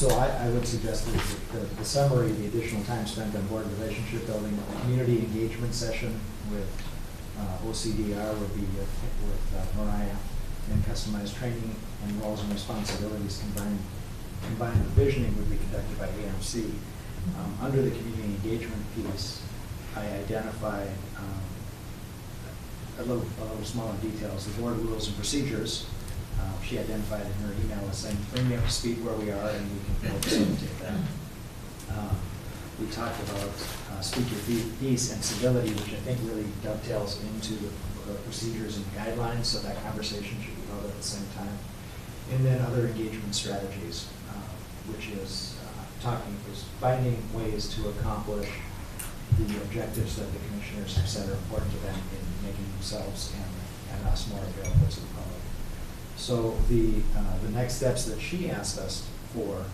So I would suggest that the summary, the additional time spent on board relationship building, a community engagement session with OCDR would be with Mariah, and customized training and roles and responsibilities combined visioning would be conducted by AMC. Under the community engagement piece, I identified a little smaller details, the board rules and procedures. She identified in her email as saying, bring me up to speed where we are and we can facilitate that. We talked about speak your piece and civility, which I think really dovetails into the procedures and guidelines, so that conversation should be held at the same time. And then other engagement strategies, which is finding ways to accomplish the objectives that the commissioners have said are important to them in making themselves and us more available to the public. So the next steps that she asked us for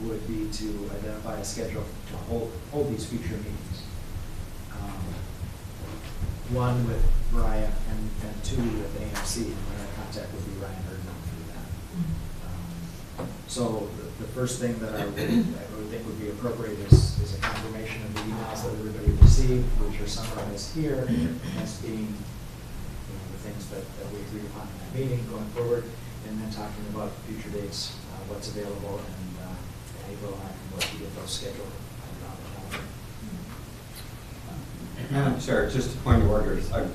would be to identify a schedule to hold these future meetings. One with Mariah and two with AMC, and my contact would be Ryan Herdman through that. So the first thing that I would think would be appropriate is a confirmation of the emails that everybody received, which are summarized here as being the things that we agreed upon in that meeting going forward, and then talking about future dates, what's available, and April and I can work to get those scheduled around the calendar. Madam Chair, just a point of order. I've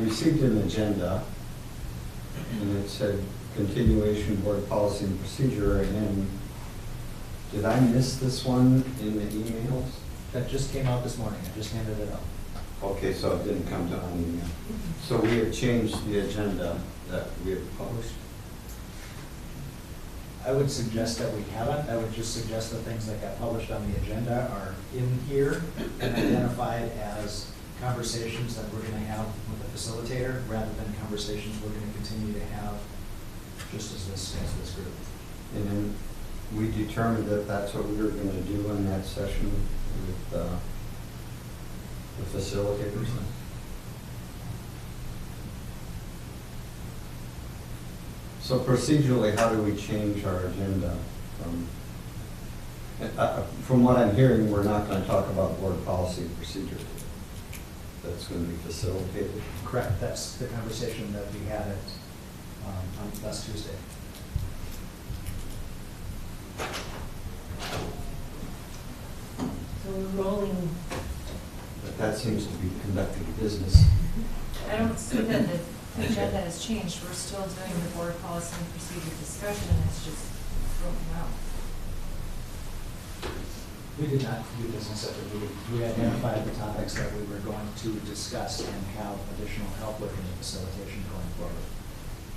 received an agenda, and it said continuation board policy and procedure, and did I miss this one in the emails? That just came out this morning. I just handed it out. Okay, so it didn't come to an email. So we have changed the agenda that we have published. I would suggest that we haven't. I would just suggest that things that got published on the agenda are in here and identified as conversations that we're going to have with the facilitator rather than conversations we're going to continue to have just as this group. And then we determined that that's what we were going to do in that session with the facilitators. So procedurally, how do we change our agenda from what I'm hearing, we're not going to talk about board policy and procedure. That's going to be facilitated. Correct. That's the conversation that we had on last Tuesday. So we're rolling. But that seems to be conducting business. I don't see that the agenda has changed. We're still doing the board policy and procedure discussion. It's just broken out. We did not do business at the meeting. We identified the topics that we were going to discuss and have additional help with in the facilitation going forward.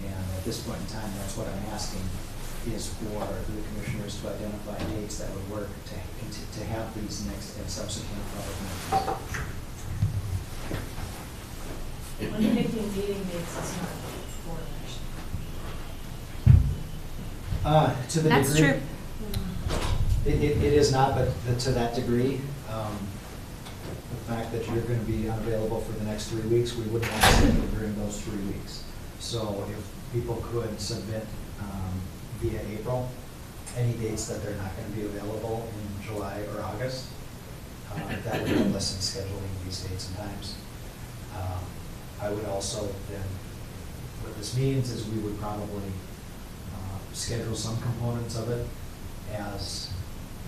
And at this point in time, that's what I'm asking is for the commissioners to identify dates that would work to have these next and subsequent public meetings. When you're picking meeting dates, it's not board action. To the That's degree, true. It is not, but to that degree, the fact that you're going to be unavailable for the next 3 weeks, we wouldn't want to schedule during those 3 weeks. So if people could submit via April, any dates that they're not going to be available in July or August, that would help us in scheduling these dates and times. I would also then, what this means is we would probably schedule some components of it as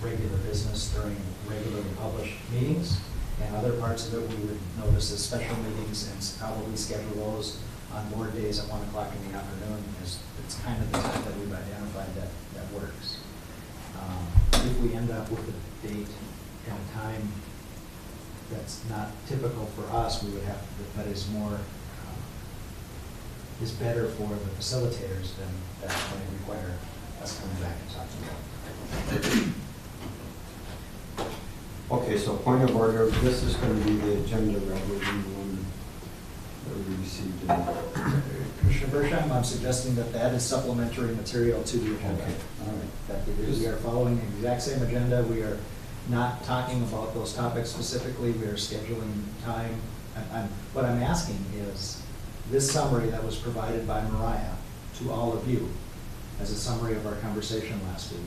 regular business during regularly published meetings, and other parts of it we would notice as special meetings and probably schedule those on board days at 1 o'clock in the afternoon. It's kind of the time that we've identified that works. If we end up with a date and a time that's not typical for us, we would have, that is more, is better for the facilitators, then that's going to require us coming back and talking about it. Okay, so point of order, this is going to be the agenda that we received in Commissioner Bershheim, I'm suggesting that is supplementary material to the agenda. Okay, all right. That we are following the exact same agenda. We are not talking about those topics specifically. We are scheduling time. What I'm asking is this summary that was provided by Mariah to all of you, as a summary of our conversation last week,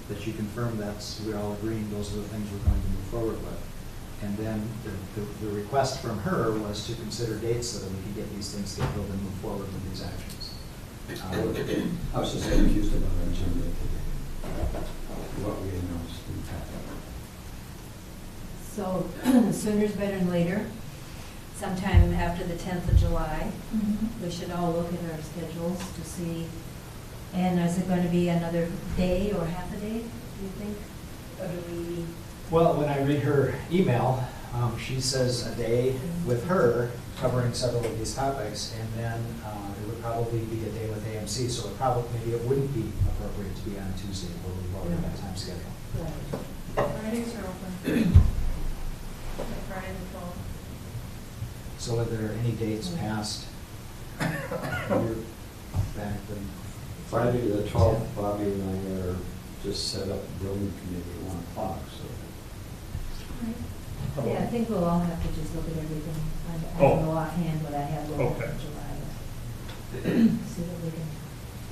that you confirm we're all agreeing those are the things we're going to move forward with. And then the request from her was to consider dates so that we could get these things scheduled and move forward with these actions. I was just confused about our agenda today, what we announced in the past. So sooner's better than later, sometime after the 10th of July. We should all look at our schedules to see, and is it going to be another day or half a day, do you think? Or do we? Well, when I read her email, she says a day with her covering several of these topics, and then it would probably be a day with AMC, so maybe it wouldn't be appropriate to be on Tuesday, where we've already got time scheduled. Fridays are open. Friday the 12th. So are there any dates past your back when? Friday the 12th, Bobby and I are just set up building committee at 1 o'clock, so. Yeah, I think we'll all have to just look at everything. I don't know offhand what I have left in July. See what we can.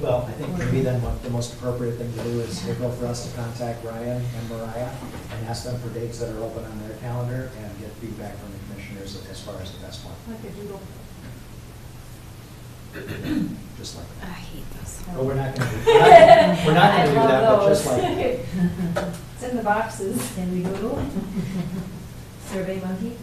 Well, I think maybe then what the most appropriate thing to do is for us to contact Ryan and Mariah and ask them for dates that are open on their calendar and get feedback from the commissioners as far as the best one. Like a doodle. Just like I that. hate those. But we're not going to do that, but just like that. It's in the boxes. Can we doodle? Survey monkey?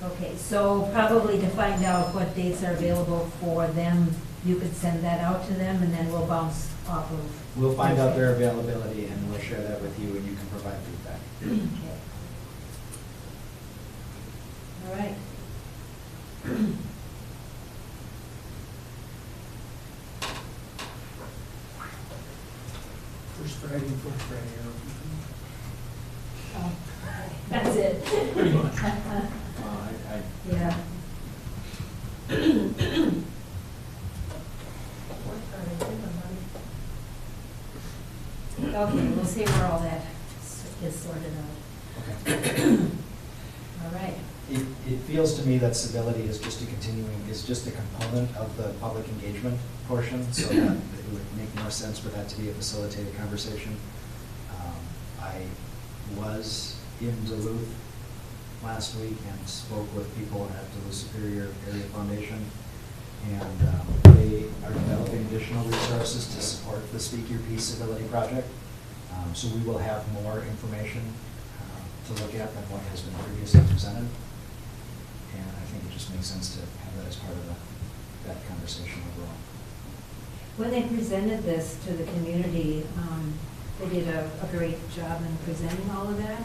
Okay, so probably to find out what dates are available for them, you could send that out to them, and then we'll bounce off of. We'll find out their availability and we'll share that with you and you can provide feedback. Okay. All right. First Friday and fourth Friday are Oh, that's it. pretty much. Yeah. Okay, we'll see where all that is sorted out. Okay. All right. It feels to me that civility is just a component of the public engagement portion, so that it would make more sense for that to be a facilitated conversation. I was in Duluth last week and spoke with people at Duluth Superior Area Foundation, and they are developing additional resources to support the Speak Your Piece Civility Project. So we will have more information to look at than what has been previously presented. And I think it just makes sense to have that as part of that conversation overall. When they presented this to the community, they did a great job in presenting all of that.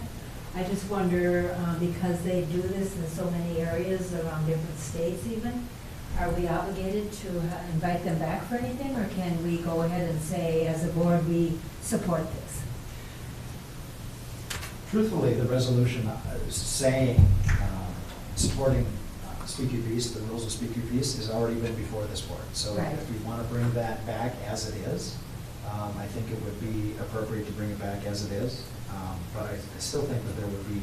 I just wonder, because they do this in so many areas around different states even, are we obligated to invite them back for anything, or can we go ahead and say, as a board, we support this? Truthfully, the resolution saying, supporting Speak Your Piece, the rules of Speak Your Piece, has already been before this board. So Right. if we want to bring that back as it is, I think it would be appropriate to bring it back as it is. But I still think that there would be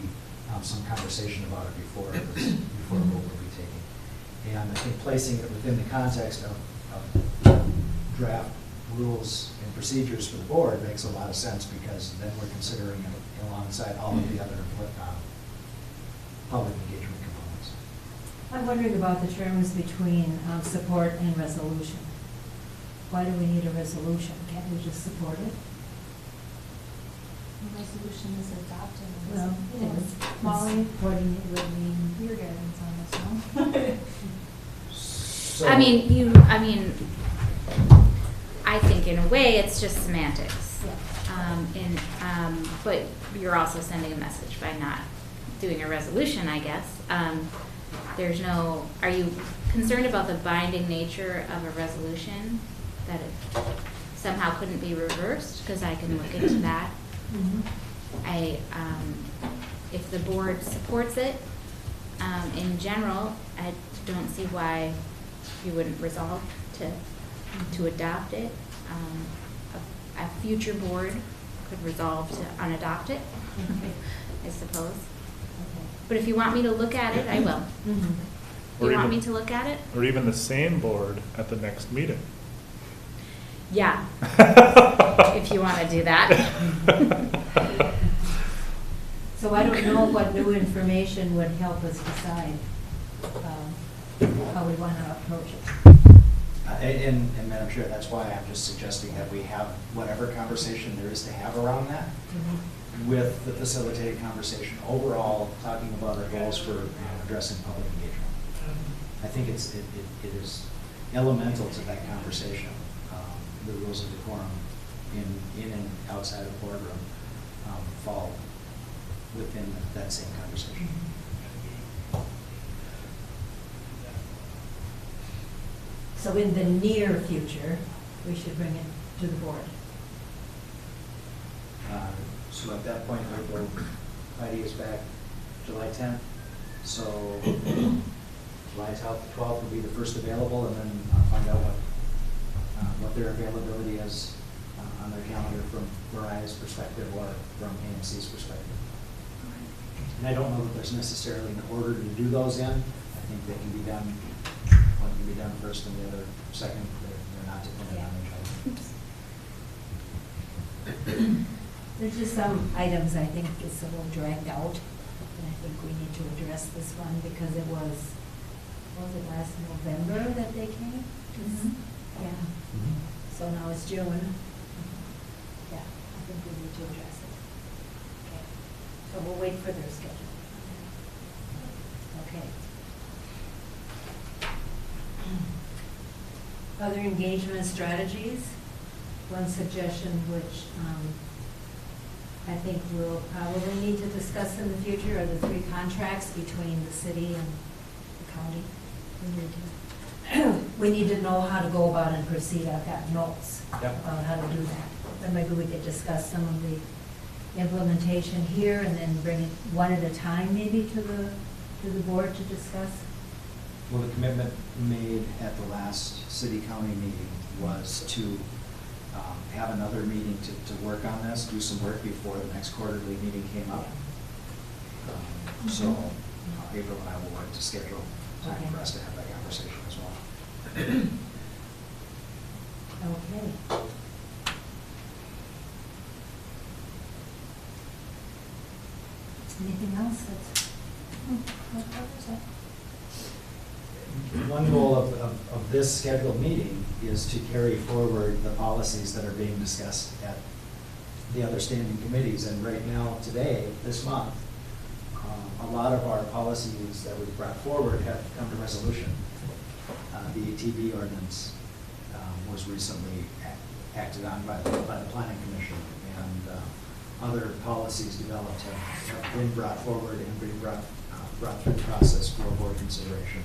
some conversation about it before a vote would be taken. And I think placing it within the context of draft rules and procedures for the board makes a lot of sense, because then we're considering it alongside all of the other public engagement components. I'm wondering about the terms between support and resolution. Why do we need a resolution? Can't we just support it? The resolution is adopted. Well, it is. Molly, supporting it would mean. Your guidance on this one. So, I mean, I think in a way it's just semantics. Yeah. But you're also sending a message by not doing a resolution, I guess. Are you concerned about the binding nature of a resolution? That it somehow couldn't be reversed? Because I can look into that. Mhm. If the board supports it, in general, I don't see why you wouldn't resolve to adopt it. A future board could resolve to unadopt it, Okay. I suppose. Okay. But if you want me to look at it, I will. Mhm. You Or want even- me to look at it? Or even the same board at the next meeting. Yeah, if you want to do that. So I don't know what new information would help us decide how we want to approach it. And Madam Chair, that's why I'm just suggesting that we have whatever conversation there is to have around that with the facilitated conversation overall, talking about our goals for addressing public engagement. I think it is elemental to that conversation. The rules of decorum in and outside of boardroom fall within that same conversation. So in the near future, we should bring it to the board. So at that point, Heidi is back July 10th. So July 12th will be the first available, and then I'll find out what their availability is on their calendar from Mariah's perspective or from AMC's perspective. And I don't know that there's necessarily an order to do those in. I think they can be done, one can be done first and the other second. They're not dependent on each other. There's just some items I think it's a little dragged out, and I think we need to address this one because it was it last November that they came? Yeah, so now it's June. Yeah, I think we need to address it. Okay, so we'll wait for their schedule. Okay. Other engagement strategies, one suggestion which I think we'll probably need to discuss in the future are the 3 contracts between the city and the county. We need to know how to go about and proceed. I've got notes about how to do that. Then maybe we could discuss some of the implementation here and then bring it one at a time maybe to the board to discuss. Well, the commitment made at the last city-county meeting was to have another meeting to work on this, do some work before the next quarterly meeting came up. So April and I will work to schedule time Okay. for us to have that conversation as well. Okay. Anything else that's, what covers that? One goal of this scheduled meeting is to carry forward the policies that are being discussed at the other standing committees. And right now, today, this month, a lot of our policies that we've brought forward have come to resolution. The ATV ordinance was recently acted on by the Planning Commission, and other policies developed have been brought forward and been brought through the process for board consideration.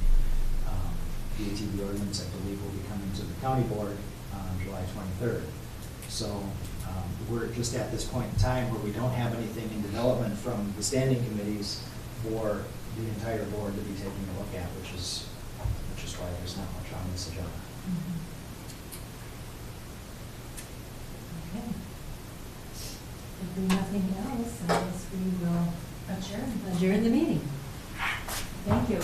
The ATV ordinance, I believe, will be coming to the county board on July 23rd. So we're just at this point in time where we don't have anything in development from the standing committees for the entire board to be taking a look at, which is why there's not much on this agenda. Okay. If there's nothing else, I guess we will adjourn the meeting. Thank you.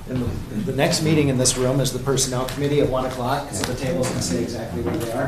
And the next meeting in this room is the Personnel Committee at 1 o'clock, because the tables can say exactly where they are.